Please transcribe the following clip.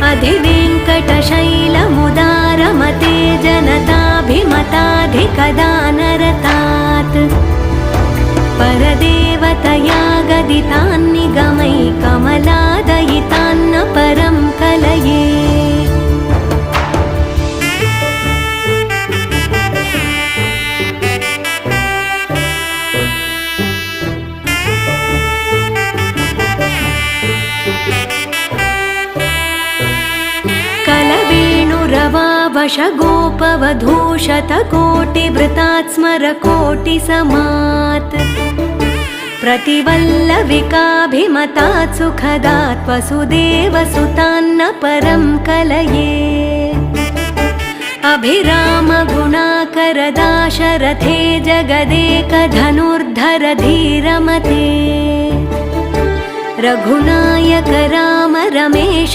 अधिवेङ्कटशैलमुदारमते जनताभिमताधिकदानरतात् परदेवतया गदितान्निगमै कमलादयितान्न परं कलये। कलवेणुरवावशगोपवधूशतकोटिभृतात् स्मरकोटिसमात् प्रतिवल्लविकाभिमतात् सुखदात् वसुदेवसुतान्न परं कलये। अभिरामगुणाकरदाशरथे जगदेकधनुर्धर धीरमते रघुनायक राम रमेश